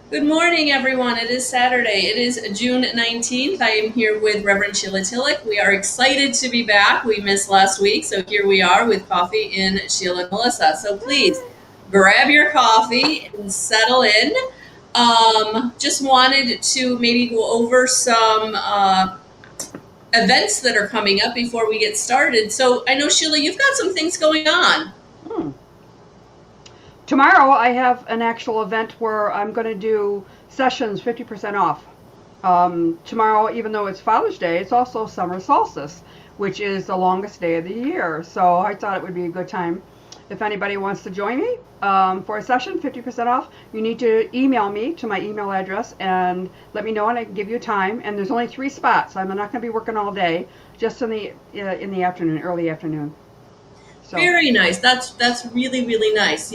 Good morning, everyone. It is Saturday. It is June 19th. I am here with Reverend Sheila Tillich. We are excited to be back. We missed last week, so here we are with coffee in Sheila and Melissa. So please grab your coffee and settle in. Just wanted to maybe go over some events that are coming up before we get started. So I know, Sheila, you've got some things going on. Hmm. Tomorrow I have an actual event where I'm going to do sessions 50% off. Tomorrow, even though it's Father's Day, it's also summer solstice, which is the longest day of the year. So I thought it would be a good time if anybody wants to join me for a session, 50% off. You need to email me to my email address and let me know, and I can give you a time. And there's only 3 spots. I'm not going to be working all day, just in the afternoon, early afternoon. So. Very nice. That's really really nice.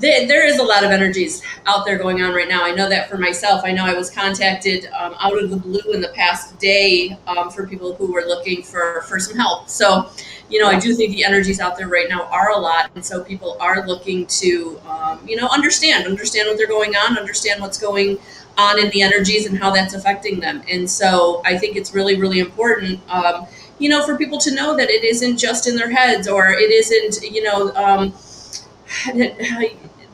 There is a lot of energies out there going on right now. I know that for myself. I know I was contacted out of the blue in the past day for people who were looking for some help. So, I Yeah. do think the energies out there right now are a lot, and so people are looking to, understand what they're going on, understand what's going on in the energies and how that's affecting them. And so, I think it's really really important. For people to know that it isn't just in their heads, or it isn't,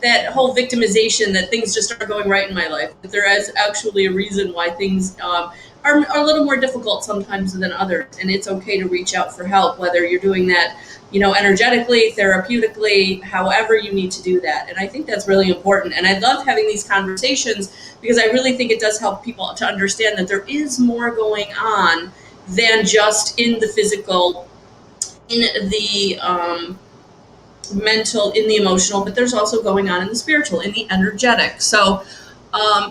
that whole victimization that things just aren't going right in my life. That there is actually a reason why things are a little more difficult sometimes than others, and it's okay to reach out for help, whether you're doing that, energetically, therapeutically, however you need to do that. And I think that's really important. And I love having these conversations because I really think it does help people to understand that there is more going on than just in the physical, in the mental, in the emotional, but there's also going on in the spiritual, in the energetic. So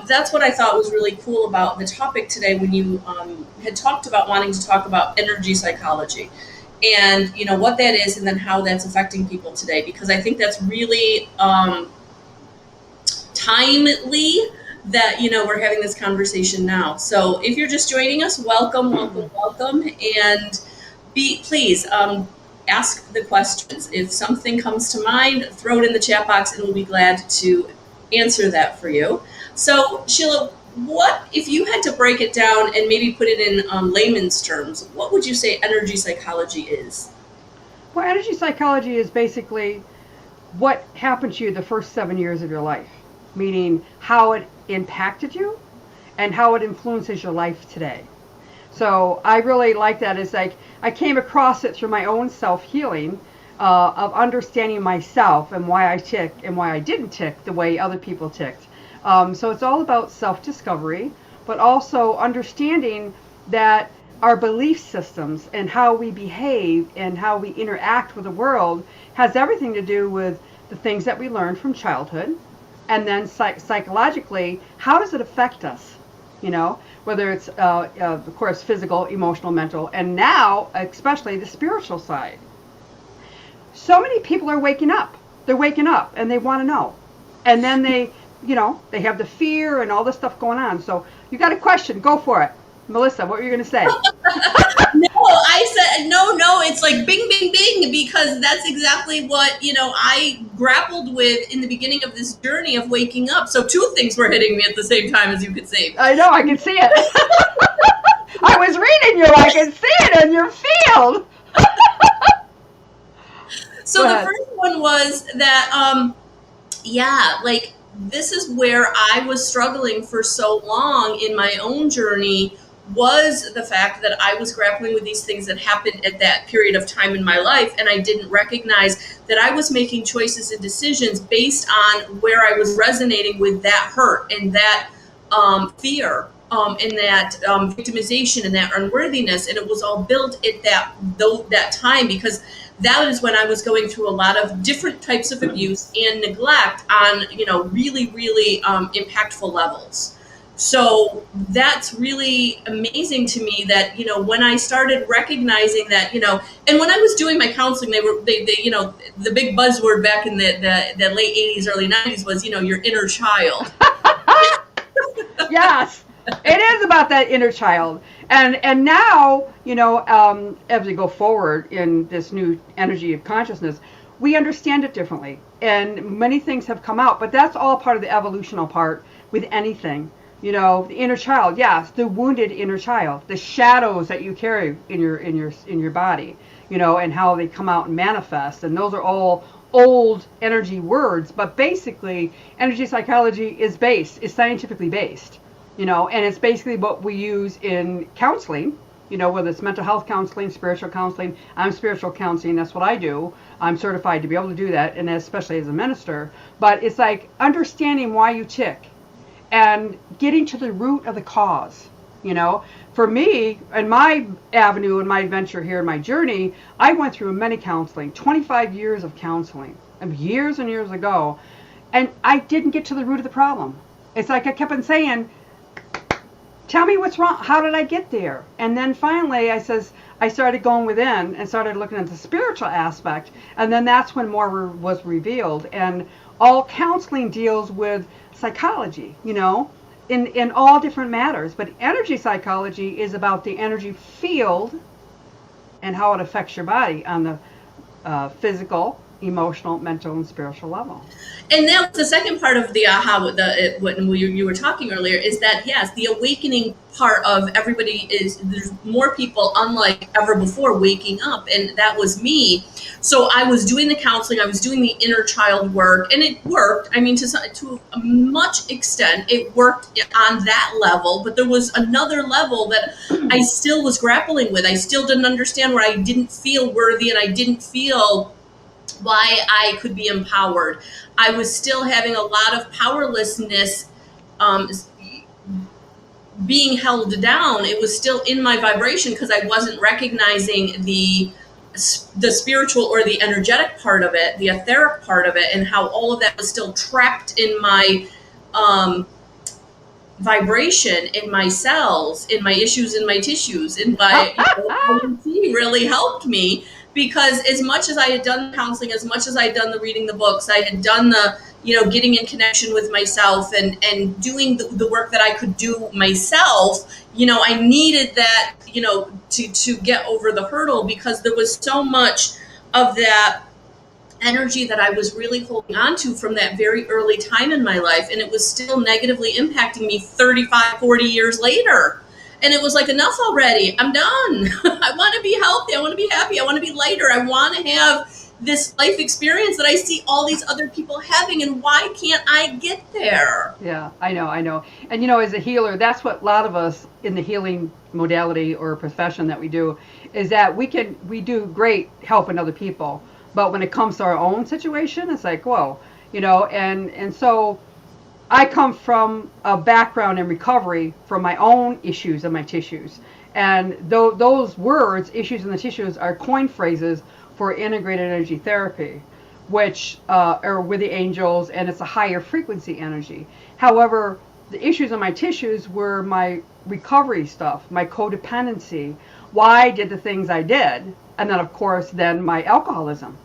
that's what I thought was really cool about the topic today when you had talked about wanting to talk about energy psychology and what that is and then how that's affecting people today, because I think that's really timely that we're having this conversation now. So if you're just joining us, welcome, welcome, welcome, and be please ask the questions. If something comes to mind, throw it in the chat box, and we'll be glad to answer that for you. So Sheila, what if you had to break it down and maybe put it in layman's terms? What would you say energy psychology is? Well, energy psychology is basically what happened to you the first 7 years of your life, meaning how it impacted you and how it influences your life today. So I really like that. It's like I came across it through my own self-healing of understanding myself and why I tick and why I didn't tick the way other people ticked. So it's all about self-discovery, but also understanding that our belief systems and how we behave and how we interact with the world has everything to do with the things that we learned from childhood. And then psychologically, how does it affect us? Whether it's, of course, physical, emotional, mental, and now, especially the spiritual side. So many people are waking up. They're waking up and they want to know. And then they have the fear and all this stuff going on. So you got a question, go for it. Melissa, what were you going to say? No, I said no. It's like bing, bing, bing, because that's exactly what I grappled with in the beginning of this journey of waking up. So two things were hitting me at the same time, as you could see. I know, I can see it. I was reading you. I can see it in your field. So Go the ahead. first one was that, yeah, like this is where I was struggling for so long in my own journey, was the fact that I was grappling with these things that happened at that period of time in my life, and I didn't recognize that I was making choices and decisions based on where I was resonating with that hurt and that fear. And that victimization and that unworthiness, and it was all built at that time, because that is when I was going through a lot of different types of abuse and neglect on really really impactful levels. So that's really amazing to me that when I started recognizing that, and when I was doing my counseling, they the big buzzword back in the late 80s early 90s was your inner child. Yes, it is about that inner child. And now, as we go forward in this new energy of consciousness, we understand it differently, and many things have come out, but that's all part of the evolutional part with anything. The inner child, yes, the wounded inner child, the shadows that you carry in your body, and how they come out and manifest, and those are all old energy words, but basically energy psychology is scientifically based, and it's basically what we use in counseling, whether it's mental health counseling, spiritual counseling. I'm spiritual counseling, that's what I do. I'm certified to be able to do that, and especially as a minister. But it's like understanding why you tick and getting to the root of the cause. For me, in my avenue, in my adventure here, in my journey, I went through many counseling, 25 years of counseling, years and years ago, and I didn't get to the root of the problem. It's like I kept on saying, tell me what's wrong. How did I get there? And then finally I started going within and started looking at the spiritual aspect. And then that's when more was revealed. And all counseling deals with psychology, in all different matters. But energy psychology is about the energy field and how it affects your body on the physical, emotional, mental, and spiritual level. And that was the second part of the aha, when you were talking earlier, is that, yes, the awakening part of everybody is there's more people, unlike ever before, waking up. And that was me. So I was doing the counseling, I was doing the inner child work, and it worked. I mean, to a much extent, it worked on that level. But there was another level that I still was grappling with. I still didn't understand, where I didn't feel worthy, and I didn't feel why I could be empowered. I was still having a lot of powerlessness being held down. It was still in my vibration because I wasn't recognizing the spiritual or the energetic part of it, the etheric part of it, and how all of that was still trapped in my vibration, in my cells, in my issues, in my tissues. And my IMT really helped me, because as much as I had done counseling, as much as I had done the reading the books, I had done the, getting in connection with myself and doing the work that I could do myself, I needed that, to get over the hurdle, because there was so much of that energy that I was really holding on to from that very early time in my life. And it was still negatively impacting me 35, 40 years later. And it was like, enough already. I'm done. I want to be healthy. I want to be happy. I want to be lighter. I want to have this life experience that I see all these other people having. And why can't I get there? Yeah, I know. And, as a healer, that's what a lot of us in the healing modality or profession that we do, is that we do great helping other people. But when it comes to our own situation, it's like, whoa, and so I come from a background in recovery from my own issues and my tissues. And those words, issues in the tissues, are coin phrases for integrated energy therapy, which are with the angels, and it's a higher frequency energy. However, the issues in my tissues were my recovery stuff, my codependency, why I did the things I did, and then, of course, then my alcoholism.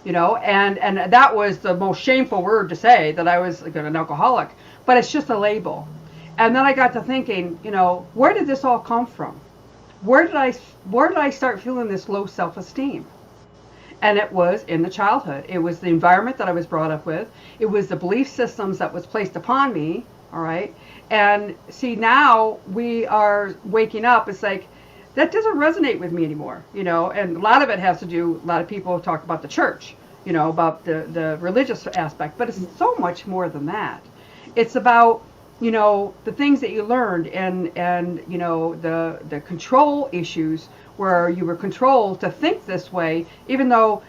And that was the most shameful word to say, that I was like an alcoholic, but it's just a label. And then I got to thinking, where did this all come from? Where did I start feeling this low self-esteem? And it was in the childhood. It was the environment that I was brought up with. It was the belief systems that was placed upon me. All right. And see, now we are waking up. It's like, that doesn't resonate with me anymore, and a lot of it has to do, a lot of people talk about the church, about the religious aspect, but it's so much more than that. It's about, the things that you learned and the control issues, where you were controlled to think this way, even though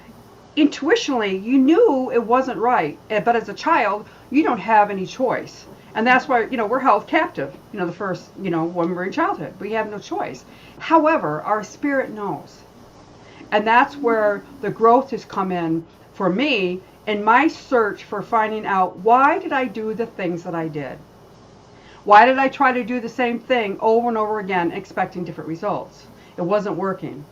intuitionally you knew it wasn't right. But as a child, you don't have any choice. And that's why, we're held captive, the first, when we're in childhood. We have no choice. However, our spirit knows. And that's where the growth has come in for me in my search for finding out, why did I do the things that I did? Why did I try to do the same thing over and over again, expecting different results? It wasn't working.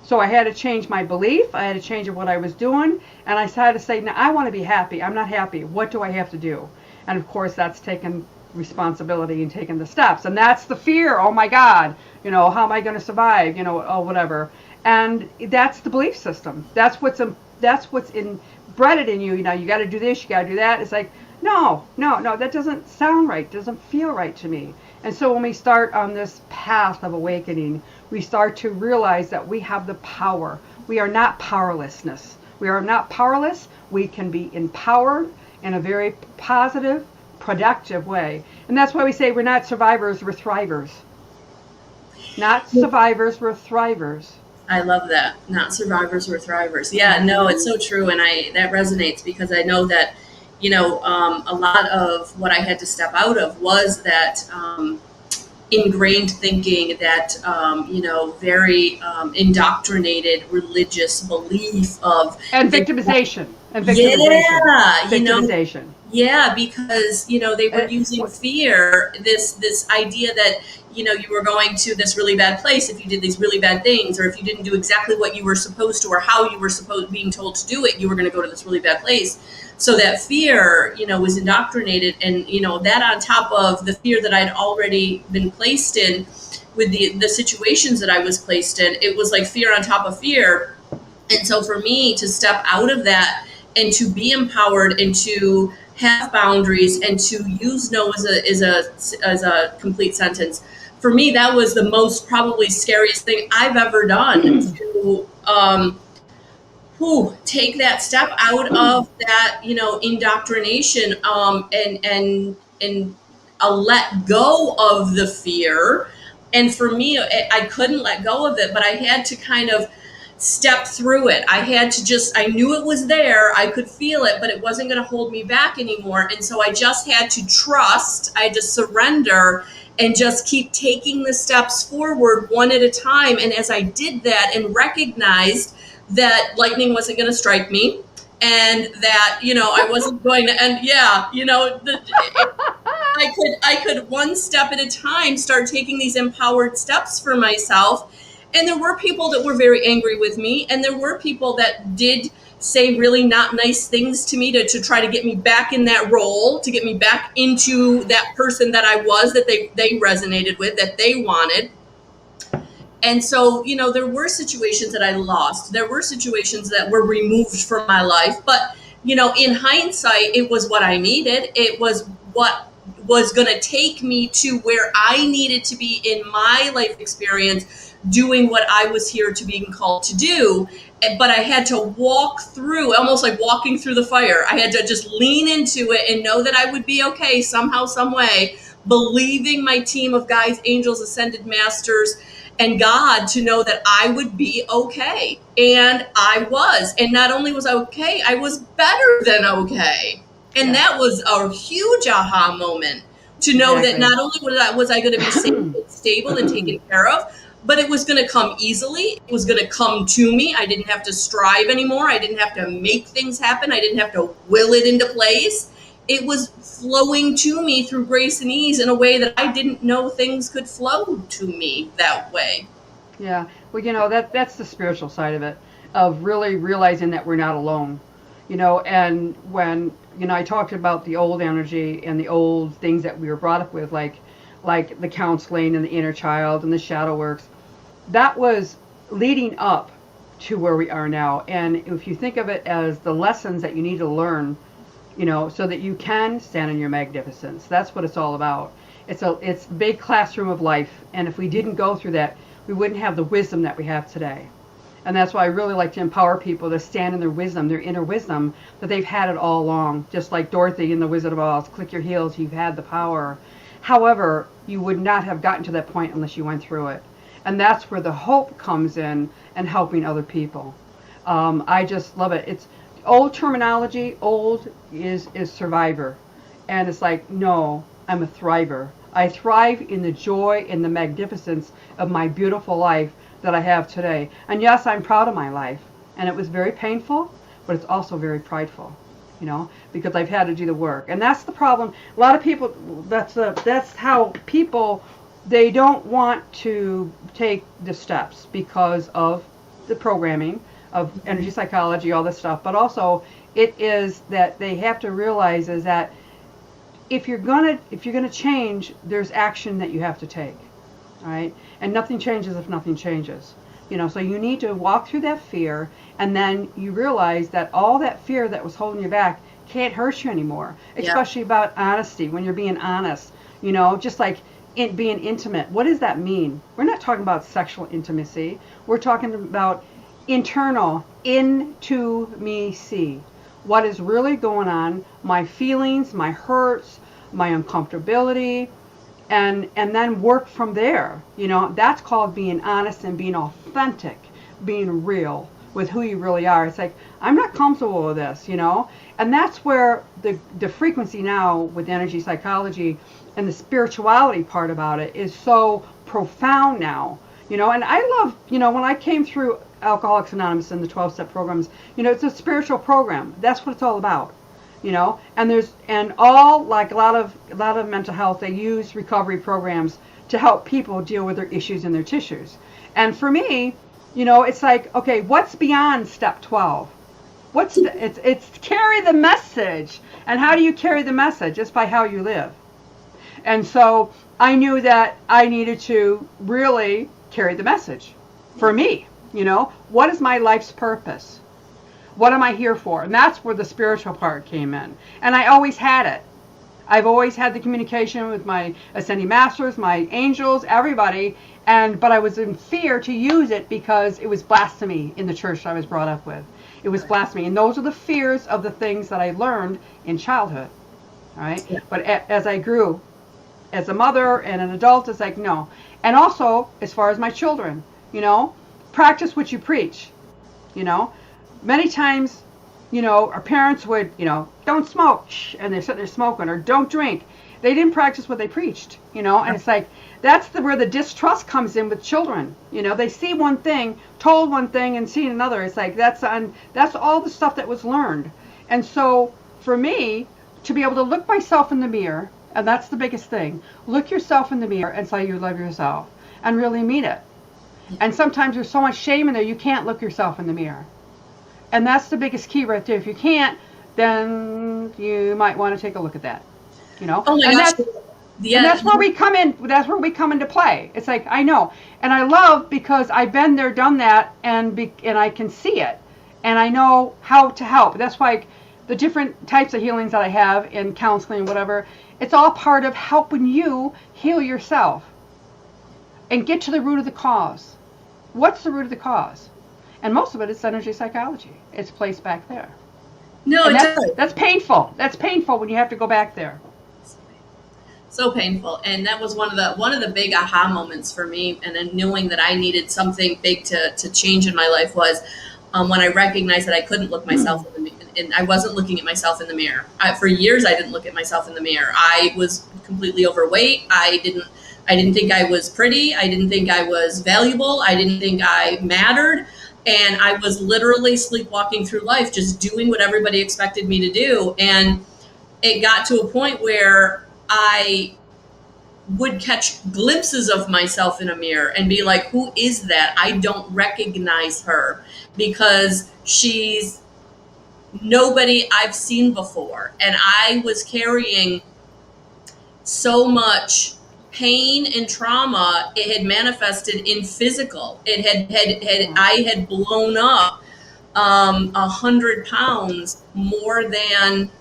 So I had to change my belief. I had to change what I was doing. And I had to say, now I want to be happy. I'm not happy. What do I have to do? And of course, that's taking responsibility and taking the steps. And that's the fear. Oh my God, how am I going to survive? Whatever. And that's the belief system. That's what's that's what's inbred in you. You know, you got to do this, you got to do that. It's like, no, that doesn't sound right, doesn't feel right to me. And so when we start on this path of awakening, we start to realize that we have the power. We are not powerlessness. We are not powerless. We can be empowered in a very positive, productive way. And that's why we say we're not survivors, we're thrivers. Not survivors, we're thrivers. I love that. Not survivors, we're thrivers. Yeah, no, it's so true. And that resonates because I know that, a lot of what I had to step out of was that ingrained thinking, that, very indoctrinated religious belief of. And victimization. Yeah, victimization. Yeah, because, they were using fear, this idea that, you were going to this really bad place if you did these really bad things, or if you didn't do exactly what you were supposed to, or how you were being told to do it, you were going to go to this really bad place. So that fear, was indoctrinated, and, that on top of the fear that I'd already been placed in with the situations that I was placed in, it was like fear on top of fear. And so for me to step out of that and to be empowered and to have boundaries and to use no as a complete sentence, for me, that was the most probably scariest thing I've ever done, to take that step out of that, indoctrination, and let go of the fear. And for me, I couldn't let go of it, but I had to kind of step through it. I knew it was there. I could feel it, but it wasn't going to hold me back anymore. And so I just had to trust. I had to surrender and just keep taking the steps forward one at a time. And as I did that and recognized that lightning wasn't going to strike me, and that, I wasn't going to, and I could one step at a time start taking these empowered steps for myself. And there were people that were very angry with me, and there were people that did say really not nice things to me to try to get me back in that role, to get me back into that person that I was, that they resonated with, that they wanted. And so, there were situations that I lost. There were situations that were removed from my life. But, in hindsight, it was what I needed. It was what was going to take me to where I needed to be in my life experience, doing what I was here to being called to do. But I had to walk through, almost like walking through the fire. I had to just lean into it and know that I would be okay somehow, some way, believing my team of guides, angels, ascended masters, and God to know that I would be okay. And I was. And not only was I okay, I was better than okay. And that was a huge aha moment, to know that not only was I going to be safe and stable and taken care of, but it was going to come easily. It was going to come to me. I didn't have to strive anymore. I didn't have to make things happen. I didn't have to will it into place. It was flowing to me through grace and ease in a way that I didn't know things could flow to me that way. Yeah. Well, that's the spiritual side of it, of really realizing that we're not alone. And when, I talked about the old energy and the old things that we were brought up with, like the counseling and the inner child and the shadow works, that was leading up to where we are now. And if you think of it as the lessons that you need to learn, so that you can stand in your magnificence, that's what it's all about. It's a big classroom of life. And if we didn't go through that, we wouldn't have the wisdom that we have today. And that's why I really like to empower people to stand in their wisdom, their inner wisdom, that they've had it all along. Just like Dorothy in The Wizard of Oz, click your heels, you've had the power. However, you would not have gotten to that point unless you went through it. And that's where the hope comes in, and helping other people. I just love it. It's old terminology. Old is survivor. And it's like, no, I'm a thriver. I thrive in the joy and the magnificence of my beautiful life that I have today. And yes, I'm proud of my life. And it was very painful, but it's also very prideful, because I've had to do the work. And that's the problem. A lot of people, that's how people, they don't want to take the steps because of the programming of energy psychology, all this stuff. But also, it is that they have to realize is that if you're gonna change, there's action that you have to take. All right? And nothing changes if nothing changes. So you need to walk through that fear, and then you realize that all that fear that was holding you back can't hurt you anymore, especially about honesty, when you're being honest, just like being intimate. What does that mean? We're not talking about sexual intimacy. We're talking about internal, into me see. What is really going on, my feelings, my hurts, my uncomfortability, and then work from there. That's called being honest and being authentic, being real with who you really are. It's like, I'm not comfortable with this, and that's where the frequency now with energy psychology and the spirituality part about it is so profound now. And I love, when I came through Alcoholics Anonymous and the 12-step programs, it's a spiritual program. That's what it's all about. And all, like a lot of mental health, they use recovery programs to help people deal with their issues and their tissues. And for me, it's like, okay, what's beyond step 12? It's carry the message. And how do you carry the message? It's by how you live. And so I knew that I needed to really carry the message for me. What is my life's purpose? What am I here for? And that's where the spiritual part came in. And I always had it. I've always had the communication with my ascending masters, my angels, everybody. But I was in fear to use it because it was blasphemy in the church I was brought up with. It was blasphemy. And those are the fears of the things that I learned in childhood. All right. Yeah. But as I grew as a mother and an adult, it's like, no. And also, as far as my children, practice what you preach. Many times, our parents would, don't smoke, and they're sitting there smoking, or don't drink. They didn't practice what they preached, and it's like, that's where the distrust comes in with children. They see one thing, told one thing, and see another. It's like, that's all the stuff that was learned. And so, for me, to be able to look myself in the mirror, and that's the biggest thing, look yourself in the mirror and say you love yourself, and really mean it. And sometimes there's so much shame in there, you can't look yourself in the mirror. And that's the biggest key right there. If you can't, then you might want to take a look at that. Oh my gosh. And that's where we come in. That's where we come into play. It's like, I know. And I love, because I've been there, done that, and I can see it. And I know how to help. That's why the different types of healings that I have in counseling, whatever, it's all part of helping you heal yourself and get to the root of the cause. What's the root of the cause? And most of it is energy psychology. It's placed back there. No, that's painful. That's painful when you have to go back there. So painful. And that was one of the big aha moments for me, and then knowing that I needed something big to change in my life was when I recognized that I couldn't look myself in the mirror, and I wasn't looking at myself in the mirror. For years, I didn't look at myself in the mirror. I was completely overweight. I didn't think I was pretty. I didn't think I was valuable. I didn't think I mattered. And I was literally sleepwalking through life, just doing what everybody expected me to do. And it got to a point where I would catch glimpses of myself in a mirror and be like, who is that? I don't recognize her, because she's nobody I've seen before. And I was carrying so much pain and trauma. It had manifested in physical. I had blown up 100 pounds more than,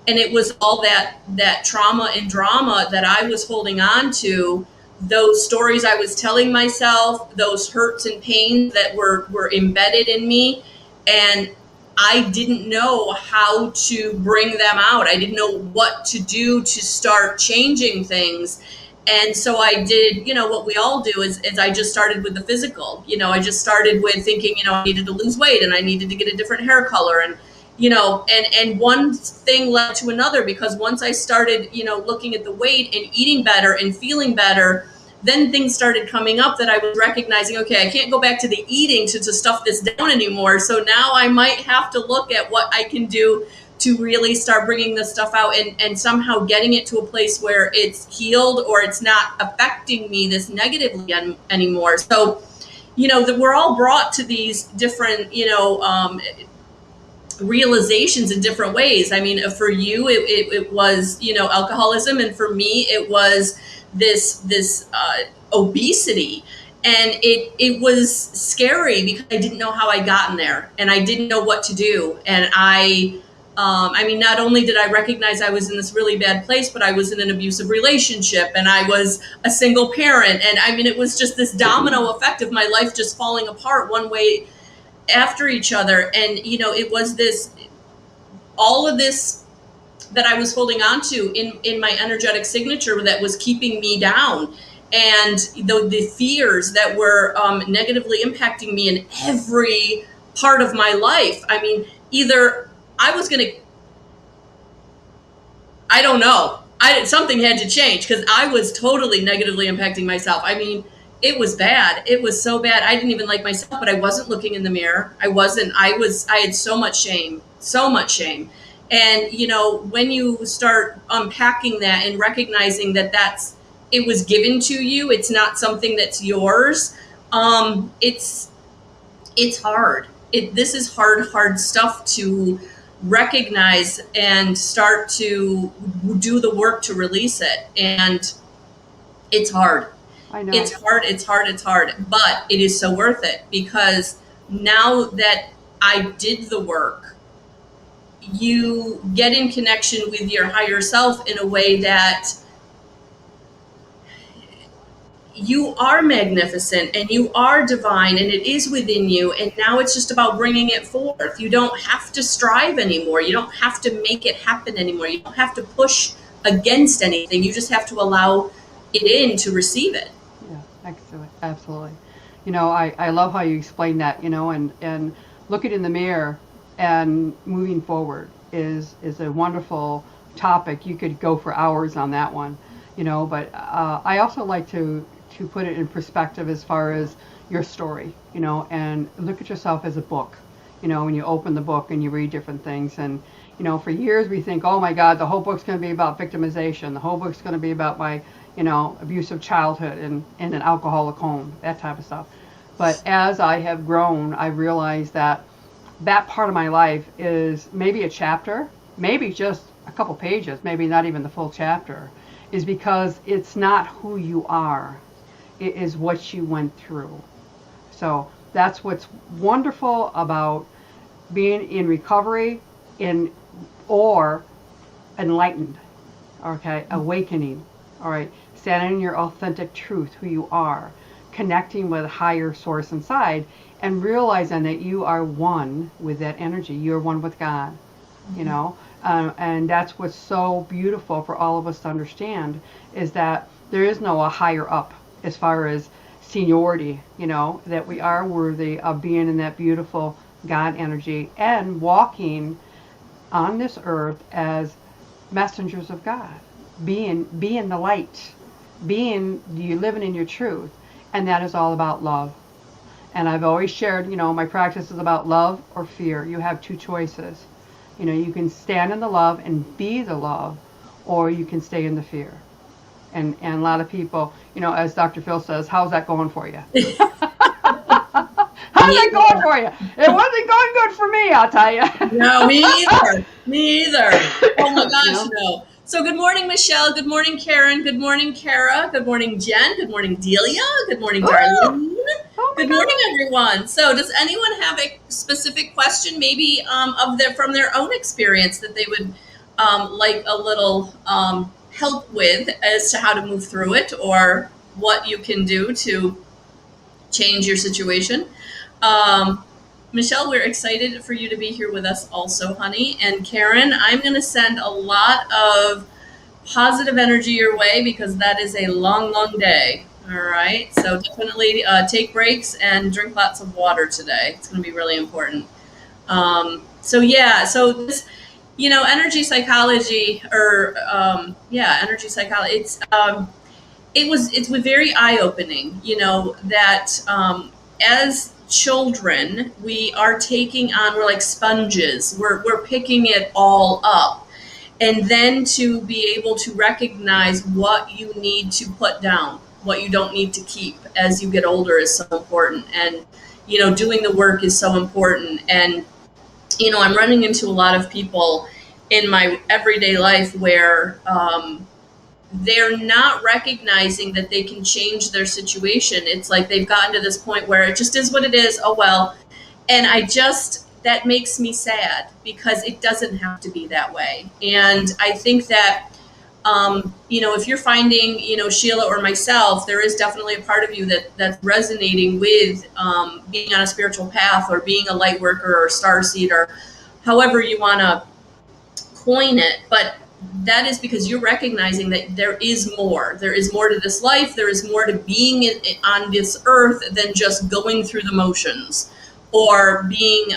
and it was all that trauma and drama that I was holding on to, those stories I was telling myself, those hurts and pains that were embedded in me. And I didn't know how to bring them out. I didn't know what to do to start changing things. And so I did, what we all do is I just started with the physical. I just started with thinking, I needed to lose weight and I needed to get a different hair color. And, and one thing led to another, because once I started, looking at the weight and eating better and feeling better, then things started coming up that I was recognizing, okay, I can't go back to the eating to stuff this down anymore. So now I might have to look at what I can do to really start bringing this stuff out and somehow getting it to a place where it's healed or it's not affecting me this negatively anymore. So, that we're all brought to these different, realizations in different ways. I mean, for you, it was, alcoholism. And for me, it was this obesity. And it was scary because I didn't know how I gotten there, and I didn't know what to do. And I mean, not only did I recognize I was in this really bad place, but I was in an abusive relationship, and I was a single parent. And I mean, it was just this domino effect of my life just falling apart one way after each other. And, it was all of this that I was holding on to in my energetic signature that was keeping me down. And the fears that were negatively impacting me in every part of my life. I mean, either I was going to, I don't know, something had to change, because I was totally negatively impacting myself. I mean, it was bad. It was so bad. I didn't even like myself, but I wasn't looking in the mirror. I had so much shame, so much shame. And, when you start unpacking that and recognizing that it was given to you, it's not something that's yours. It's hard. This is hard stuff to recognize and start to do the work to release it. And it's hard. I know. It's hard, but it is so worth it, because now that I did the work, you get in connection with your higher self in a way that you are magnificent and you are divine, and it is within you. And now it's just about bringing it forth. You don't have to strive anymore. You don't have to make it happen anymore. You don't have to push against anything. You just have to allow it in to receive it. Yeah, absolutely. I love how you explain that, and looking in the mirror and moving forward is a wonderful topic. You could go for hours on that one, but I also like to put it in perspective as far as your story, and look at yourself as a book. When you open the book and you read different things, and for years we think, oh my God, the whole book's going to be about victimization. The whole book's going to be about my abusive childhood and an alcoholic home, that type of stuff. But as I have grown, I realized that part of my life is maybe a chapter, maybe just a couple pages, maybe not even the full chapter, is because it's not who you are. It is what you went through. So that's what's wonderful about being in recovery or enlightened, okay, awakening, all right, standing in your authentic truth, who you are, connecting with a higher source inside, and realizing that you are one with that energy. You're one with God, and that's what's so beautiful for all of us to understand, is that there is no a higher up as far as seniority, that we are worthy of being in that beautiful God energy and walking on this earth as messengers of God, being the light, you living in your truth. And that is all about love. And I've always shared, my practice is about love or fear. You have two choices. You can stand in the love and be the love, or you can stay in the fear. And a lot of people, as Dr. Phil says, how's that going for you? How's that going for you? It wasn't going good for me, I'll tell you. No, me either. Oh my gosh, no. So good morning, Michelle. Good morning, Karen. Good morning, Kara. Good morning, Jen. Good morning, Delia. Good morning, Darlene. Good morning, everyone. So does anyone have a specific question, maybe from their own experience, that they would like a little help with as to how to move through it, or what you can do to change your situation? Michelle, we're excited for you to be here with us also, honey. And Karen, I'm going to send a lot of positive energy your way, because that is a long, long day. All right. So definitely take breaks and drink lots of water today. It's going to be really important. So this, energy psychology, energy psychology, it's very eye-opening, that as children, we are taking on, we're like sponges, we're picking it all up. And then to be able to recognize what you need to put down, what you don't need to keep as you get older, is so important. And, doing the work is so important. And, I'm running into a lot of people in my everyday life where they're not recognizing that they can change their situation. It's like they've gotten to this point where it just is what it is. Oh, well. And that makes me sad, because it doesn't have to be that way. And I think that, if you're finding, Sheila or myself, there is definitely a part of you that's resonating with being on a spiritual path, or being a light worker, or starseed, or however you want to coin it. But that is because you're recognizing that there is more. There is more to this life. There is more to being on this earth than just going through the motions, or being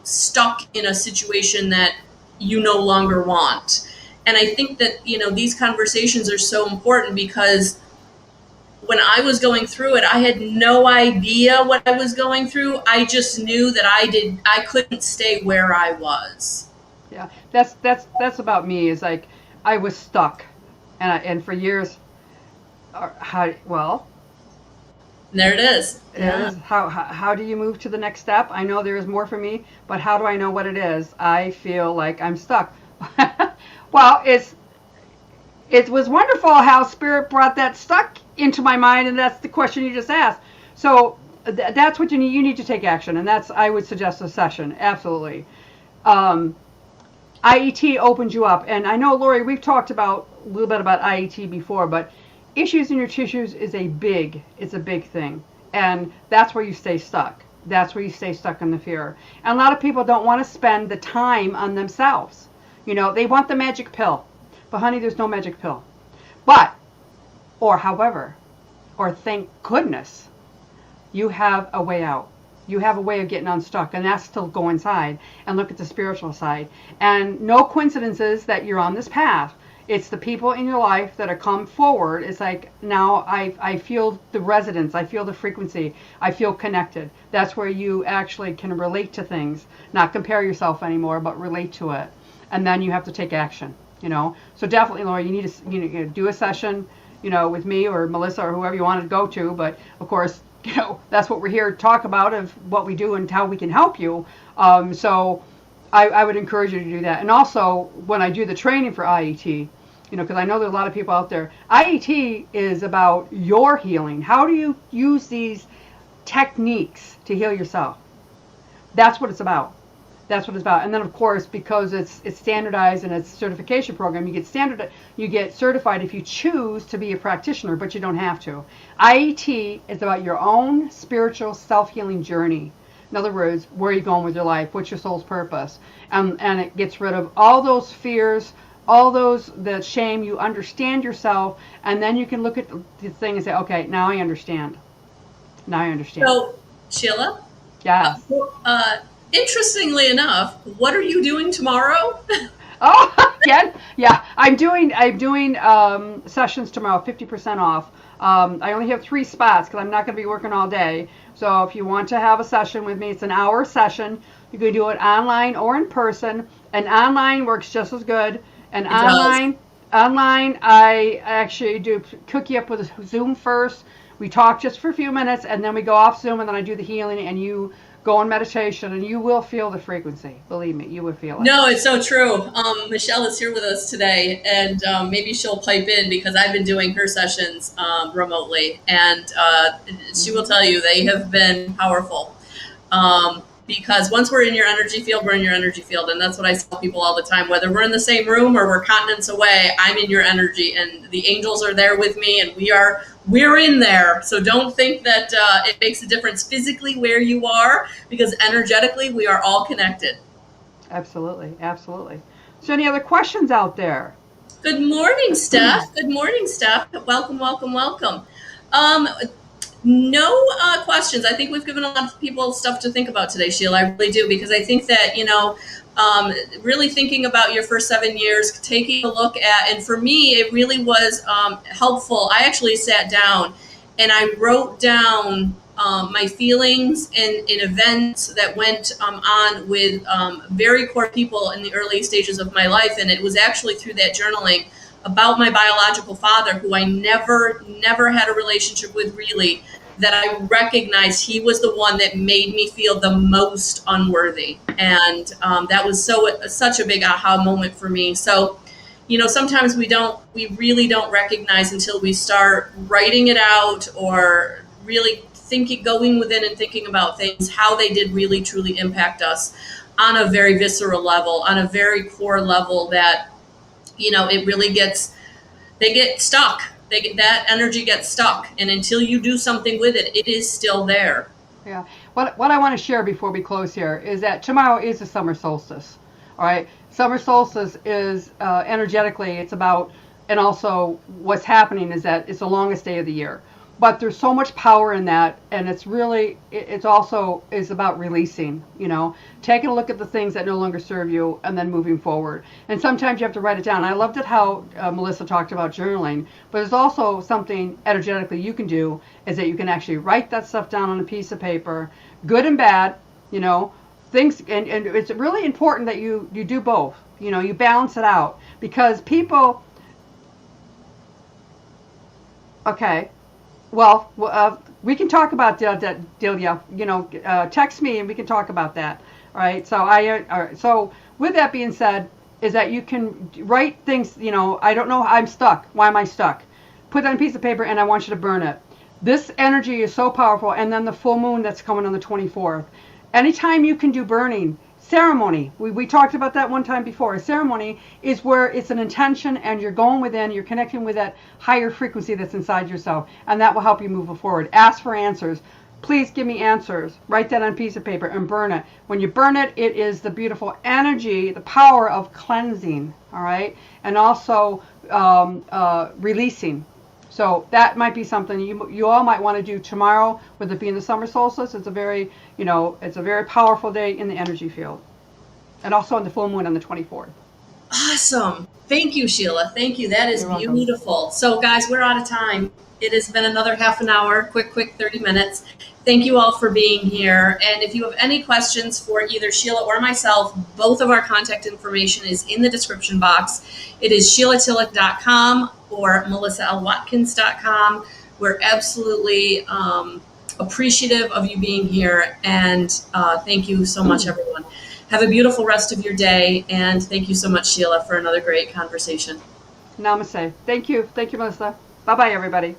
stuck in a situation that you no longer want. And I think that, these conversations are so important, because when I was going through it, I had no idea what I was going through. I just knew that I couldn't stay where I was. Yeah, that's about me. Is like I was stuck, and for years, there it is. Yeah. How do you move to the next step? I know there is more for me, but how do I know what it is? I feel like I'm stuck. Well, it was wonderful how Spirit brought that stuck into my mind, and that's the question you just asked. So that's what you need. You need to take action, and I would suggest a session. Absolutely. IET opens you up, and I know, Lori, we've talked a little bit about IET before, but issues in your tissues is a big thing, and that's where you stay stuck. That's where you stay stuck in the fear. And a lot of people don't want to spend the time on themselves. They want the magic pill, but honey, there's no magic pill. However, thank goodness, you have a way out. You have a way of getting unstuck, and that's to go inside and look at the spiritual side. And no coincidences that you're on this path. It's the people in your life that are come forward. It's like, now I feel the resonance. I feel the frequency. I feel connected. That's where you actually can relate to things, not compare yourself anymore, but relate to it. And then you have to take action, So definitely, Laura, you need to do a session, with me or Melissa or whoever you want to go to. But of course, that's what we're here to talk about, of what we do and how we can help you. So I would encourage you to do that. And also, when I do the training for IET, because I know there are a lot of people out there, IET is about your healing. How do you use these techniques to heal yourself? That's what it's about. That's what it's about. And then, of course, because it's standardized and it's a certification program, you get certified if you choose to be a practitioner, but you don't have to. IET is about your own spiritual self-healing journey. In other words, where are you going with your life? What's your soul's purpose? And it gets rid of all those fears, the shame. You understand yourself, and then you can look at the thing and say, okay, now I understand. So, Sheila? Yeah. Interestingly enough, what are you doing tomorrow? Oh, again? Yeah, I'm doing sessions tomorrow, 50% off. I only have 3 spots because I'm not going to be working all day. So if you want to have a session with me, it's an hour session. You can do it online or in person. And online works just as good. And online, I actually do cook you up with a Zoom first. We talk just for a few minutes, and then we go off Zoom, and then I do the healing, and you go on meditation, and you will feel the frequency. Believe me, you will feel it. No, it's so true. Michelle is here with us today, and maybe she'll pipe in, because I've been doing her sessions remotely, and she will tell you they have been powerful. Because once we're in your energy field, we're in your energy field, and that's what I tell people all the time. Whether we're in the same room or we're continents away, I'm in your energy, and the angels are there with me, and we're in there. So don't think that it makes a difference physically where you are, because energetically we are all connected. Absolutely, absolutely. So any other questions out there? Good morning, Steph. Good morning, Steph. Welcome, welcome, welcome. No questions. I think we've given a lot of people stuff to think about today, Sheila. I really do, because I think that, really thinking about your first 7 years, taking a look at, and for me, it really was helpful. I actually sat down and I wrote down my feelings in events that went on with very core people in the early stages of my life. And it was actually through that journaling about my biological father, who I never had a relationship with, really, that I recognized he was the one that made me feel the most unworthy. And that was such a big aha moment for me. So, sometimes we really don't recognize until we start writing it out or really going within and thinking about things, how they did really truly impact us on a very visceral level, on a very core level, that, it really they get stuck. That energy gets stuck. And until you do something with it, it is still there. Yeah. What I want to share before we close here is that tomorrow is the summer solstice. All right. Summer solstice is energetically, it's about, and also what's happening is that it's the longest day of the year. But there's so much power in that, and it's also is about releasing, taking a look at the things that no longer serve you and then moving forward. And sometimes you have to write it down. I loved it how Melissa talked about journaling, but there's also something energetically you can do, is that you can actually write that stuff down on a piece of paper, good and bad, things, and it's really important that you do both, you balance it out, because people, okay. Well, we can talk about Delia. Text me and we can talk about that. All right. So with that being said, is that you can write things. I don't know. I'm stuck. Why am I stuck? Put that on a piece of paper and I want you to burn it. This energy is so powerful. And then the full moon that's coming on the 24th. Anytime you can do burning. Ceremony. We talked about that one time before. A ceremony is where it's an intention and you're going within, you're connecting with that higher frequency that's inside yourself, and that will help you move forward. Ask for answers. Please give me answers. Write that on a piece of paper and burn it. When you burn it, it is the beautiful energy, the power of cleansing, all right? And also releasing. So that might be something you all might want to do tomorrow, with it being the summer solstice. It's a very, it's a very powerful day in the energy field. And also on the full moon on the 24th. Awesome. Thank you, Sheila. Thank you. That is You're beautiful. welcome. So guys, we're out of time. It has been another half an hour, quick 30 minutes. Thank you all for being here. And if you have any questions for either Sheila or myself, both of our contact information is in the description box. It is SheilaTillich.com or MelissaLWatkins.com. We're absolutely appreciative of you being here. And thank you so much, everyone. Have a beautiful rest of your day. And thank you so much, Sheila, for another great conversation. Namaste. Thank you. Thank you, Melissa. Bye-bye, everybody.